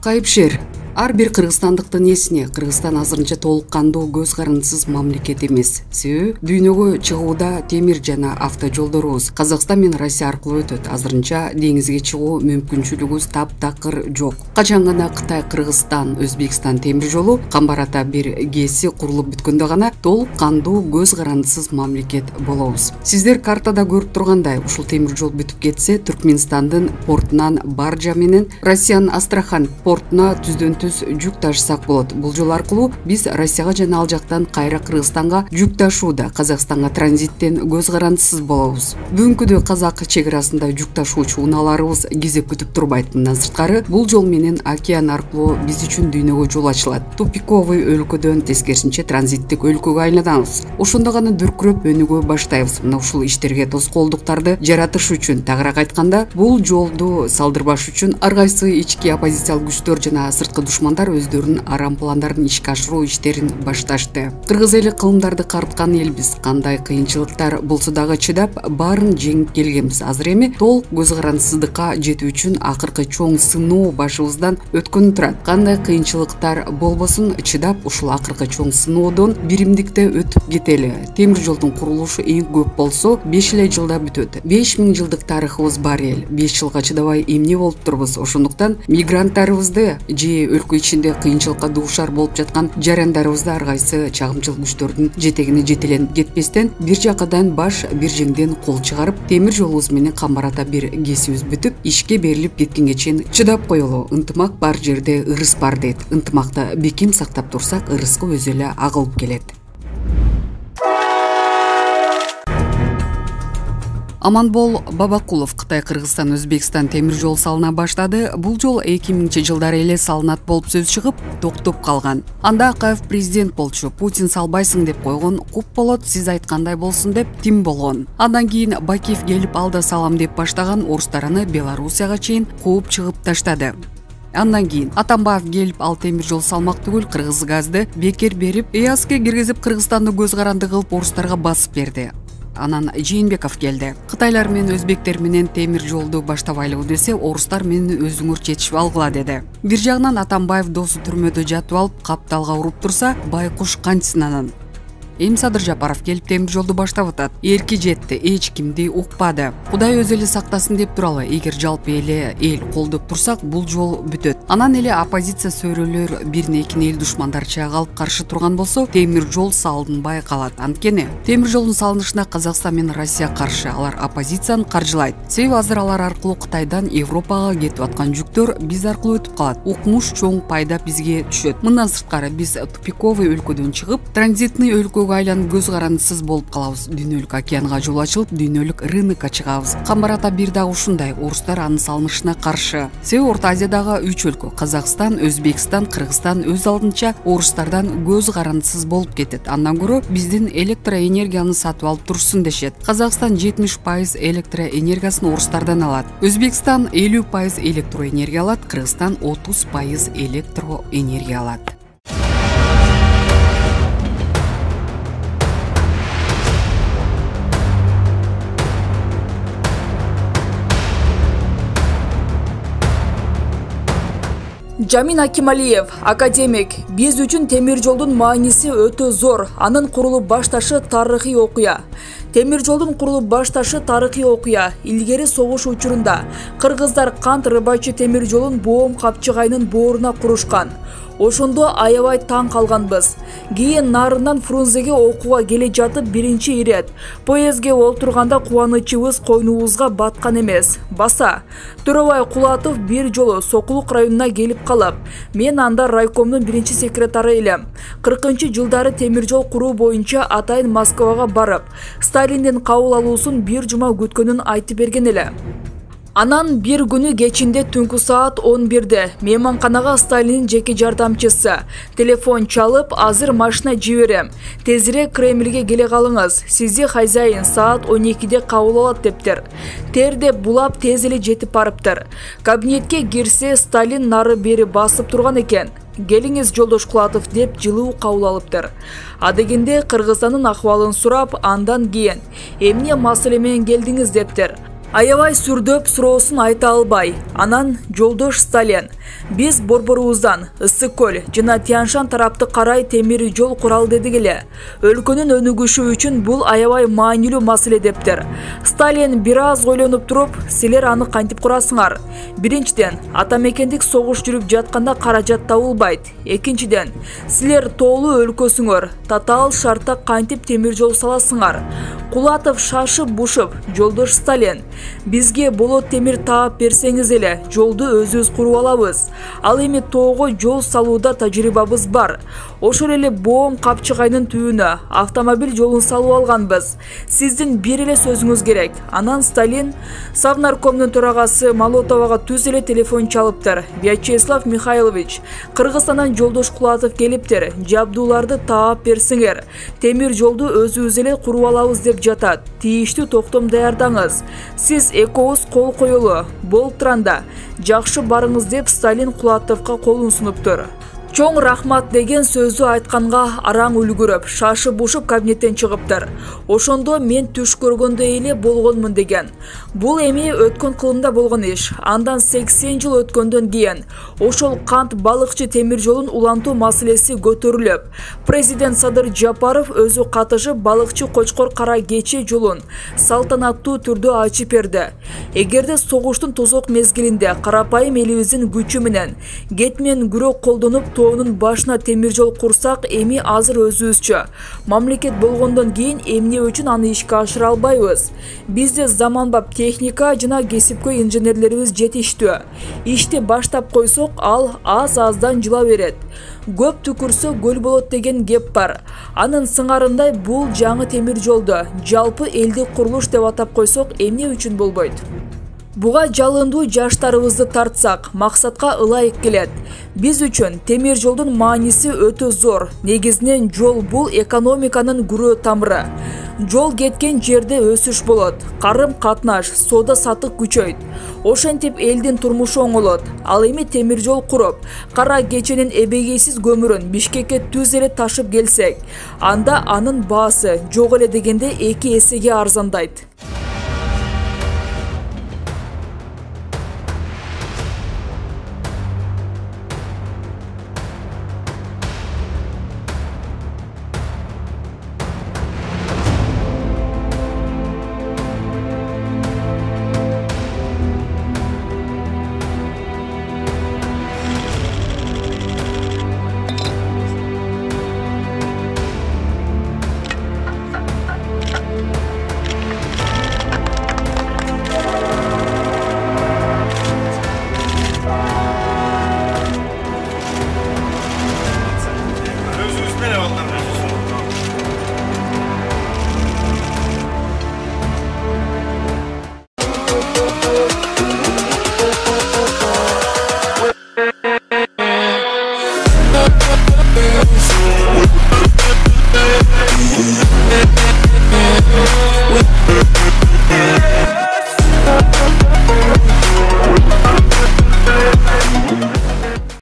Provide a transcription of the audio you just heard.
Кайыпшер. Ар бир кыргызстандыктын эсине Кыргызстан азырынча толук кандуу көз карандысыз мамлекет эмес. Себеби дүйнөгө чыгууда темир жана автожолдорубуз Казакстан менен Россия аркылуу өтөт. Азырынча деңизге чыгуу мүмкүнчүлүгүбүз таптакыр жок. Качан гана Кытай, Кыргызстан, Өзбекстан темир жолу камбарата бир кеси курулуп бүткөндө гана толук кандуу көз карандысыз мамлекет болобуз. Сиздер картада көрүп тургандай, ушул темир жол бүтүп кетсе, Түркмөнстандын портунан баржа менен Россиянын Астрахань портуна түздөн жүк ташысак болот. Бул жол аркылуу биз Россияга жана ал жактан кайра Кыргызстанга жүк ташууда, Казакстанга транзиттен көз карандысыз болобуз. Бүгүнкүдө Казак чек арасында жүк ташуучу унааларыбыз кезек күтүп турбайт. Мындан сырткары, бул жол менен океан аркылуу биз үчүн дүйнөгө жол ачылат. Тупиковый өлкөдөн тескерисинче транзиттик өлкөгө айланабыз. Ошондо гана дүркүрөп өнүгө баштайбыз. Мына ушул иштерге тоскоолдуктарды жаратыш үчүн, тагыраак айтканда, бул жолду салдырбаш үчүн ар кайсы ички оппозициялык күчтөр жана сырткы душмандар өздөрүнүн арам пландарын ишке ашыруу иштерин башташты. Кыргыз эли кылымдарды карыткан элбиз. Кандай кыйынчылыктар болсо дагы чыдап, баарын жеңип келгенбиз. Азыр эми толук көз карандысыздыкка жетүү үчүн акыркы чоң сыноо башыбыздан өткөнү турат. Кандай кыйынчылыктар болбосун, чыдап ушул акыркы чоң сыноодон биримдикте өтүп кетели. Темир жолдун курулушу эң көп болсо 5 жылда бүтөт. 5000 жылдык тарыхыбыз бар эл. 5 жылга чыдабай эмне болуп турбуз? Ошондуктан мигранттарыбызды же өлкө ичинде кыйынчылыкка дуушар болуп жаткан жарандарыбызды ар кайсы чагымчыл күчтөрдүн жетегине жетеленип кетпестен, бир жакадан баш, бир жеңден кол чыгарып, темир жолубуз менен камбарата бир кесибиз бүтүп, ишке берилип кеткенге чейин чыдап коелу. Ынтымак бар жерде ырыс бар дейт. Ынтымакты бекем сактап турсак, ырыскы өзү эле агылып келет. Аманбол Бабакулов Кытай, Кыргызстан, Өзбекстан темир жол салына баштады. Бул жол 2000 жылдары эле салынат болуп сөз чыгып, токтоп калган. Анда Акаев президент болчу. Путин салбайсың деп койгон, куп болот, сиз айткандай болсун деп тим болгон. Андан кийин Бакиев келип алда салам деп баштаган орустараны Белоруссияга чейин кууп чыгып таштады. Андан кийин Атамбаев келип ал темир жол салмак түгүл, кыргыз газды бекер берип, ЭАСке киргизип Кыргызстанды көз каранды кылып орустарга басып берди. Анан Жээнбеков келди. Кытайлар менен өзбектер менен темир жолду баштабайлы десе, орустар менен өзүңөр чечип алгыла деди. Бир жагынан Атамбаев досу түрмөдө жатып алып, капталга уруп турса, байкуш канчсын анан. Эми Садыр Жапаров келип темир жолду баштап атат. Эрки жетти, эч кимди укпады. Кудай өзү эле сактасын деп туралы. Эгер жалпы эле эл колдоп турсак, бул жол бүтөт. Анан эле оппозиция сөрөлөр бирин-экин эл душмандарча калып каршы турган болсо, темир жол салынбай калат. Анткени темир жолдун салынышына Казакстан менен Россия каршы. Алар оппозицияны каржылайт. Себеби азыр алар аркылуу Кытайдан Европага кетип аткан жүктөр биз аркылуу өтүп калат. Укмуш чоң пайда бизге түшөт. Мындан сырткары биз тупиковый өлкөдөн чыгып, транзитный өлкөгө айланып көз карандысыз болуп калабыз. Дүйнөлүк океанга жол ачылып, дүйнөлүк рынокко чыгабыз. Камбарата бир дагы ушундай, орустар анын салынышына каршы. Себеби Орто Азиядагы 3 өлкө, Казакстан, Өзбекстан, Кыргызстан өз алдынча орустардан көз карандысыз болуп кетет. Андан көрө биздин электроэнергияны сатып алып турсун дешет. Казакстан 70% электроэнергиясын орустардан алат. Өзбекстан 50% электроэнергия алат, Кыргызстан 30% электроэнергия алат. Жамин Акималиев, академик, биз үчүн темир жолдун мааниси өтө зор. Анын курулуп башташы тарыхый окуя. Темир жолдун курулуп башташы тарыхый окуя. Илгери согуш учурунда кыргыздар Кант Рыбачы темир жолун Боом Капчыгайнын бооруна курушкан. Ошондо аябай таң калганбыз. Кийин нарынан Фрунзеге окууга келе жатып биринчи ирет поездге олтурганда кубанычыбыз койнубузга баткан эмес. Баса Туробай Кулатов бир жолу Сокулук районуна келип калып, мен анда райкомдун биринчи секретары элем. 40-жылдары темир жол куруу боюнча атайын Москвага барып, Сталиндин кабыл алуусун бир жума күткөнүн айтып берген эле. Анан бир күнү кечинде түнкү саат 11-де мейманканага Сталиндин жеке жардамчысы телефон чалып, азыр машина жиберем. Тезирээк Кремльге келе калыңыз. Сизди хозяин саат 12-де кабыл алат дептир. Терде булап тез эле жетип барыптыр. Кабинетке кирсе Сталин нары бери басып турган экен. Келиңиз жолдош Кулатов деп жылуу кабыл алыптыр. Адегенде Кыргызстандын акыбалын сурап, андан кийин эмне маселе менен келдиңиз дептир. Аябай сүрдөп суроосун айта албай. Анан жолдош Сталин, Биз Борборубуздан Ысык көл жана Тянь-Шань тарапты карай темир жол куралы дедик эле. Өлкөнүн өнүгүшү үчүн бул аябай маанилүү маселе дептир. Сталин бир аз ойлонуп туруп, силер аны кантип курасыңар? Биринчиден, ата мекендик согуш жүрүп жатканда каражат табылбайт. Экинчиден, силер тоолуу өлкөсүңөр, татаал шартта кантип темир жол саласыңар? Кулатов шашып бушуп, жолдош Сталин, бизге болот темир таап берсеңиз эле, жолду өзүбүз куруп алабыз. Ал эми тоого жол салууда тажрыйбабыз бар. Ошол эле Боом Капчыгайнын түбүнө автомобиль жолун салып алганбыз. Сиздин бир эле сөзүңүз керек. Анан Сталин Совнаркомдун төрагасы Молотовага түз эле телефон чалыптыр. Вячеслав Михайлович, Кыргызстандан жолдош Кулатов келиптир. Жабдууларды таап берсиңер. Темир жолду өзүбүз эле куруп алабыз деп жатат. Тийиштүү токтом даярдаңыз. Сиз экөөбүз кол коелу. Болуп турганда жакшы барыңыз деп Сталин Кулатовго колун сунуптур. Чоң рахмат деген сөздү айтканга араң үлгүрүп, шашып бушуп кабинеттен чыгыптыр. Ошондо мен түш көргөндөй эле болгонмун деген. Бул эми өткөн кылымда болгон иш. Андан 80 жыл өткөндөн кийин ошол кант балыкчы темир жолун улантуу маселеси көтөрүлүп, президент Садыр Жапаров өзү катышып балыкчы Кочкор Кара Кече жолун салтанаттуу түрдө ачып берди. Эгерде согуштун тозок мезгилинде карапайым элибиздин күчү менен кет менен күрөк колдонуп тоонун башына темир жол курсак, эми азыр өзүбүзчө мамлекет болгондон кийин эмне үчүн аны ишке ашыра албайбыз? Бизде заманбап техника жана кесипкөй инженерлерибиз жетиштүү. Ишти баштап койсок, ал аз-аздан жыла берет. Көп түкүрсө көл болот деген кеп бар. Анын сыңарындай бул жаңы темир жолду жалпы элдик курулуш деп атап койсок, эмне үчүн болбойт? Буга жалындуу жаштарыбызды тартсак, максатка ылайык келет. Биз үчүн темир жолдун мааниси өтө зор. Негизинен жол бул экономиканын күрөө тамыры. Жол кеткен жерде өсүш болот, карым катнаш, соода сатык күчөйт. Ошентип элдин турмушу оңолот. Ал эми темир жол куруп, Кара Кеченин эбегейсиз көмүрүн Бишкекке түз эле ташып келсек, анда анын баасы жок эле дегенде 2 эсеге арзандайт.